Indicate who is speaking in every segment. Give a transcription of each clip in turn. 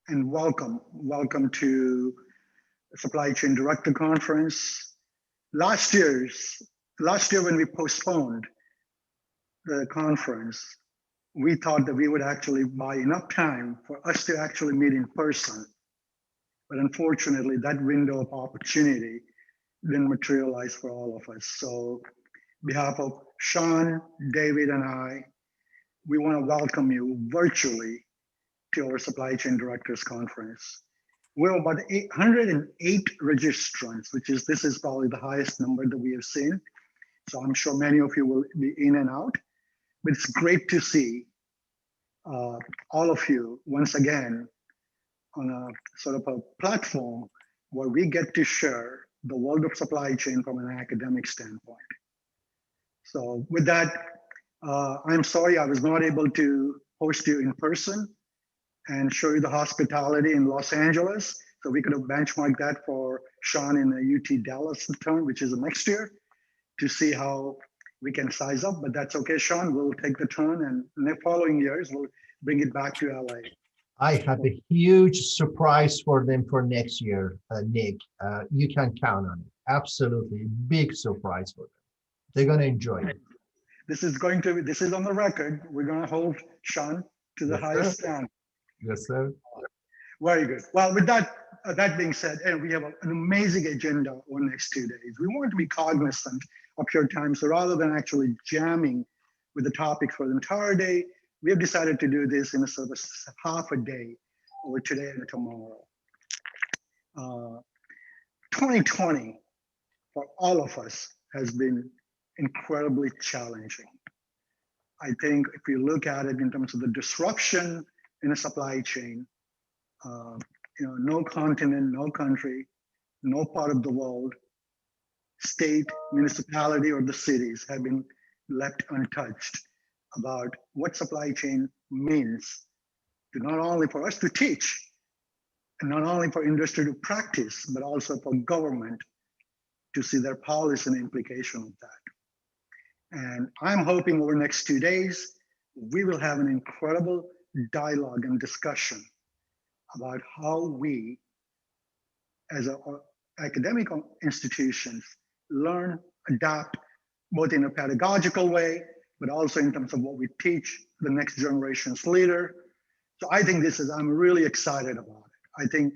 Speaker 1: and welcome to the Supply Chain Director Conference. Last year's last year when we postponed the conference, we thought that we would actually buy enough time for us to actually meet in person. But unfortunately, that window of opportunity didn't materialize for all of us. So, on behalf of Shawn, David, and I, we want to welcome you virtually to our Supply Chain Directors Conference. We're about 808 registrants, which is this is probably the highest number that we have seen. So I'm sure many of you will be in and out, but it's great to see all of you once again on a sort of a platform where we get to share the world of supply chain from an academic standpoint. So with that, I'm sorry I was not able to host you in person and show you the hospitality in Los Angeles. So we could have benchmarked that for Shawn in the UT Dallas turn, which is next year, to see how we can size up, but that's okay, Shawn. We'll take the turn and in the following years, we'll bring it back to LA.
Speaker 2: I have a huge surprise for them for next year, Nick. You can count on it. Absolutely, big surprise for them. They're going to enjoy it.
Speaker 1: This is on the record. We're going to hold Shawn to the highest standard.
Speaker 2: Yes, sir.
Speaker 1: Very good. Well, with that being said, and we have an amazing agenda over the next 2 days. We want to be cognizant of your time. So rather than actually jamming with the topics for the entire day, we have decided to do this in a sort of half a day over today and tomorrow. 2020 for all of us has been incredibly challenging. I think if you look at it in terms of the disruption in a supply chain, no continent, no country, no part of the world, state, municipality, or the cities have been left untouched about what supply chain means to not only for us to teach and not only for industry to practice, but also for government to see their policy and implication of that. And I'm hoping over the next 2 days, we will have an incredible dialogue and discussion about how we, as academic institutions, learn, adapt, both in a pedagogical way, but also in terms of what we teach the next generation's leader. So I think I'm really excited about it. I think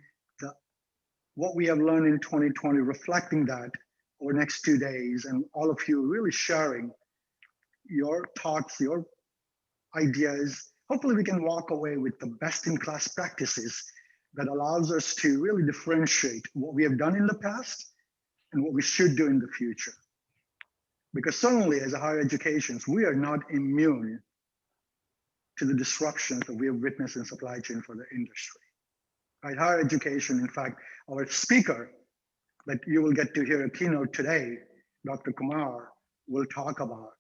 Speaker 1: what we have learned in 2020, reflecting that over the next 2 days, and all of you really sharing your thoughts, your ideas, hopefully we can walk away with the best-in-class practices that allows us to really differentiate what we have done in the past and what we should do in the future. Because certainly as a higher educations, we are not immune to the disruptions that we have witnessed in supply chain for the industry. Right? Higher education, in fact, our speaker that you will get to hear a keynote today, Dr. Kumar, will talk about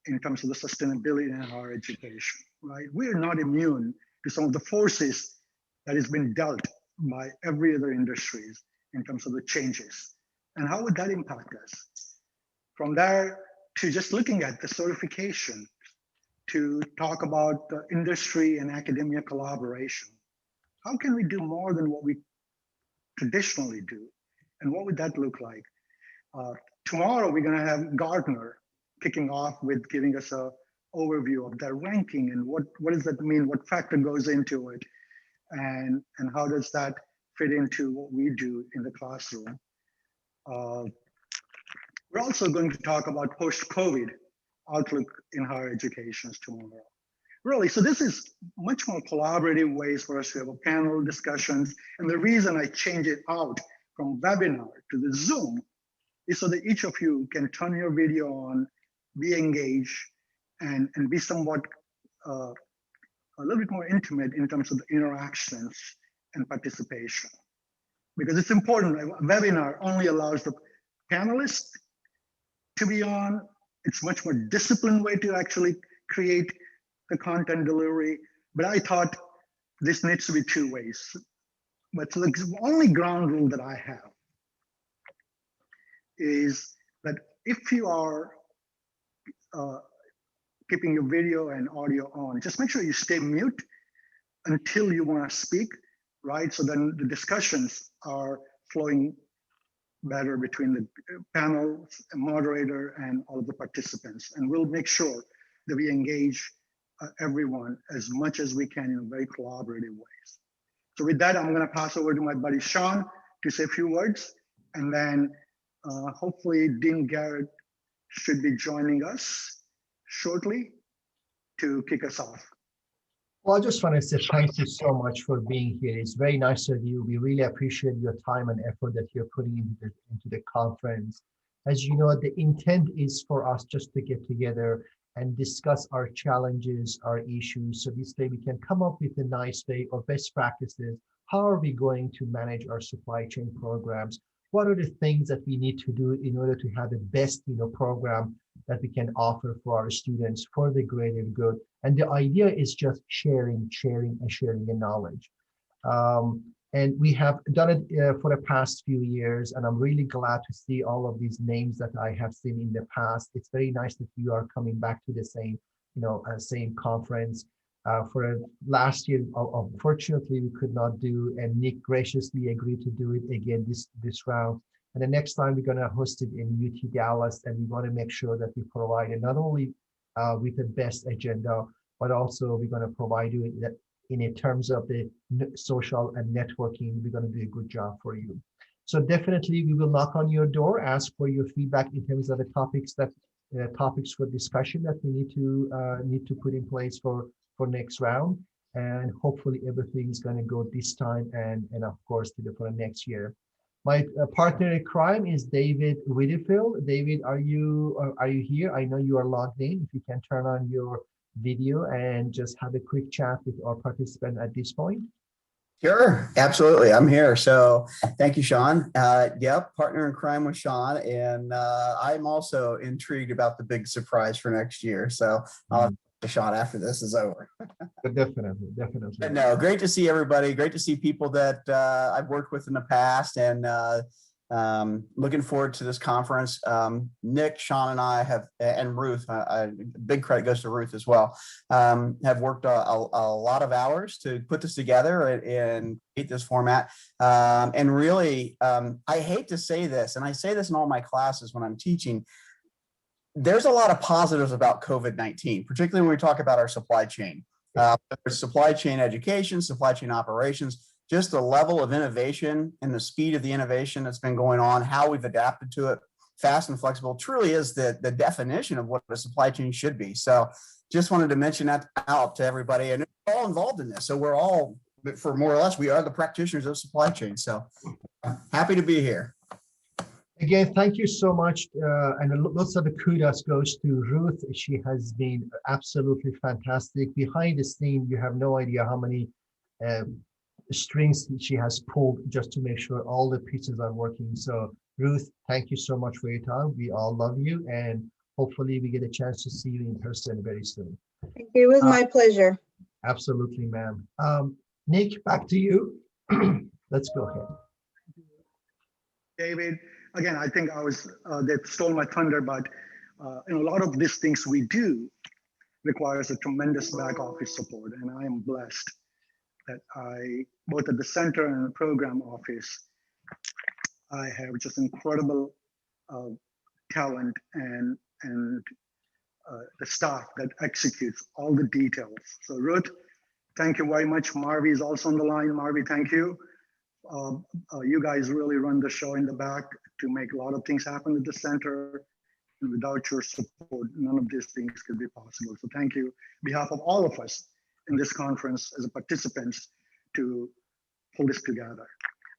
Speaker 1: in terms of the sustainability in higher education, right? We are not immune to some of the forces that has been dealt by every other industries in terms of the changes. And how would that impact us? From there to just looking at the certification, to talk about the industry and academia collaboration. How can we do more than what we traditionally do? And what would that look like? Tomorrow, we're gonna have Gartner kicking off with giving us an overview of their ranking and what does that mean, what factor goes into it, and how does that fit into what we do in the classroom. We're also going to talk about post-COVID outlook in higher education tomorrow. Really, so this is much more collaborative ways for us to have a panel discussions. And the reason I change it out from webinar to the Zoom is so that each of you can turn your video on, be engaged, and be somewhat a little bit more intimate in terms of the interactions and participation. Because it's important, a webinar only allows the panelists to be on. It's much more disciplined way to actually create the content delivery. But I thought this needs to be 2 ways. But so the only ground rule that I have is that if you are keeping your video and audio on, just make sure you stay mute until you want to speak, right? So then the discussions are flowing better between the panel, moderator, and all of the participants. And we'll make sure that we engage everyone as much as we can in very collaborative ways. So with that, I'm going to pass over to my buddy Shawn to say a few words, and then hopefully Dean Garrett should be joining us shortly to kick us off.
Speaker 2: Well, I just want to say thank you so much for being here. It's very nice of you. We really appreciate your time and effort that you're putting into the conference. As you know, the intent is for us just to get together and discuss our challenges, our issues. So this way we can come up with a nice way or best practices. How are we going to manage our supply chain programs? What are the things that we need to do in order to have the best, program that we can offer for our students for the greater good? And the idea is just sharing the knowledge. And we have done it for the past few years, and I'm really glad to see all of these names that I have seen in the past. It's very nice that you are coming back to the same conference. For last year, unfortunately, we could not do, and Nick graciously agreed to do it again this round. And the next time we're going to host it in UT Dallas, and we want to make sure that we provide it not only with the best agenda, but also we're going to provide you in terms of the social and networking. We're going to do a good job for you. So definitely, we will knock on your door, ask for your feedback in terms of the topics for discussion that we need to put in place for next round, and hopefully everything is going to go this time and of course for the next year. My partner in crime is David Whitfield. David, are you here? I know you are logged in. If you can turn on your video and just have a quick chat with our participant at this point.
Speaker 3: Sure, absolutely. I'm here. So thank you, Shawn. Yep, partner in crime with Shawn. And I'm also intrigued about the big surprise for next year. So I'll have a shot after this is over.
Speaker 2: Definitely.
Speaker 3: But no, great to see everybody. Great to see people that I've worked with in the past, and looking forward to this conference. Nick, Shawn, and I have, and Ruth, big credit goes to Ruth as well, have worked a lot of hours to put this together and create this format. And really, I hate to say this, and I say this in all my classes when I'm teaching, there's a lot of positives about COVID-19, particularly when we talk about our supply chain. Supply chain education, supply chain operations, just the level of innovation and the speed of the innovation that's been going on, how we've adapted to it, fast and flexible, truly is the definition of what a supply chain should be. So just wanted to mention that out to everybody, and we're all involved in this. So we're all, for more or less, we are the practitioners of supply chain. So happy to be here.
Speaker 2: Again, thank you so much. And lots of the kudos goes to Ruth. She has been absolutely fantastic. Behind the scene, you have no idea how many strings she has pulled just to make sure all the pieces are working. So Ruth, thank you so much for your time. We all love you, and hopefully we get a chance to see you in person very soon.
Speaker 4: It was my pleasure.
Speaker 2: Absolutely, ma'am. Nick, back to you. Let's go ahead.
Speaker 1: David, again, I think they stole my thunder, but a lot of these things we do requires a tremendous back office support, and I am blessed that both at the center and the program office, I have just incredible talent and the staff that executes all the details. So Ruth, thank you very much. Marvi is also on the line. Marvi, thank you. You guys really run the show in the back to make a lot of things happen at the center. And without your support, none of these things could be possible. So thank you on behalf of all of us in this conference as a participants to pull this together.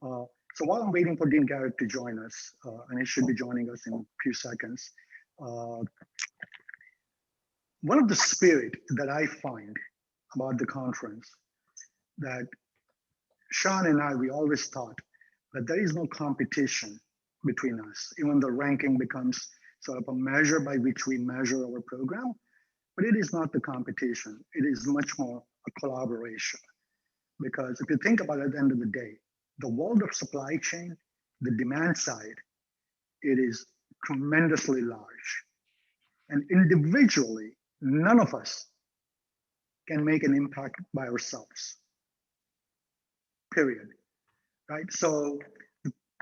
Speaker 1: So while I'm waiting for Dean Garrett to join us, and he should be joining us in a few seconds, one of the spirit that I find about the conference that Shawn and I, we always thought that there is no competition between us. Even the ranking becomes sort of a measure by which we measure our program, but it is not the competition. It is much more a collaboration. Because if you think about it at the end of the day, the world of supply chain, the demand side, it is tremendously large. And individually, none of us can make an impact by ourselves. period, right? So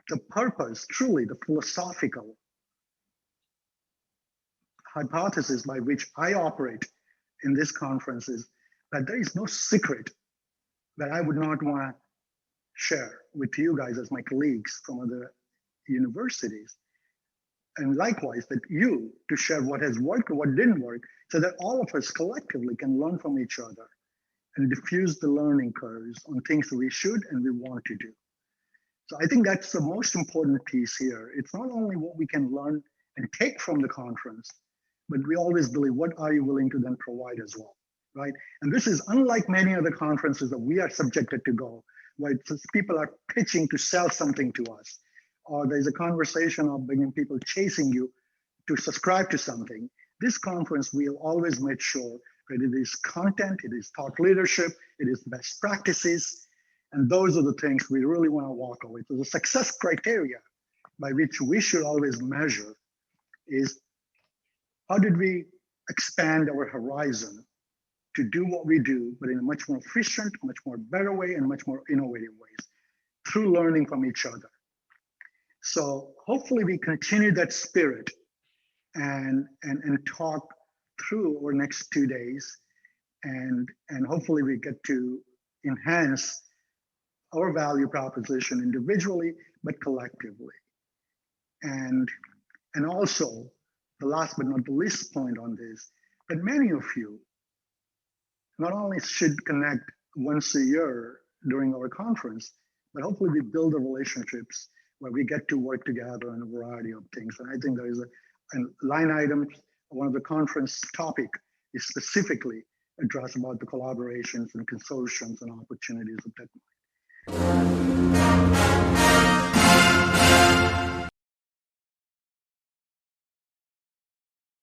Speaker 1: the purpose, truly the philosophical hypothesis by which I operate in this conference is that there is no secret that I would not want to share with you guys as my colleagues from other universities. And likewise, that you to share what has worked and what didn't work, so that all of us collectively can learn from each other and diffuse the learning curves on things that we should and we want to do. So I think that's the most important piece here. It's not only what we can learn and take from the conference, but we always believe, what are you willing to then provide as well, right? And this is unlike many other conferences that we are subjected to go, where people are pitching to sell something to us, or there's a conversation of bringing people chasing you to subscribe to something. This conference, we have always made sure that it is content, it is thought leadership, it is best practices, and those are the things we really want to walk away. So the success criteria by which we should always measure is, how did we expand our horizon to do what we do, but in a much more efficient, much more better way, and much more innovative ways through learning from each other. So hopefully we continue that spirit and talk through our next 2 days, and hopefully we get to enhance our value proposition individually, but collectively. And also, the last but not the least point on this, that many of you not only should connect once a year during our conference, but hopefully we build the relationships where we get to work together on a variety of things. And I think there is a line item, one of the conference topic is specifically addressed about the collaborations and consortiums and opportunities of that.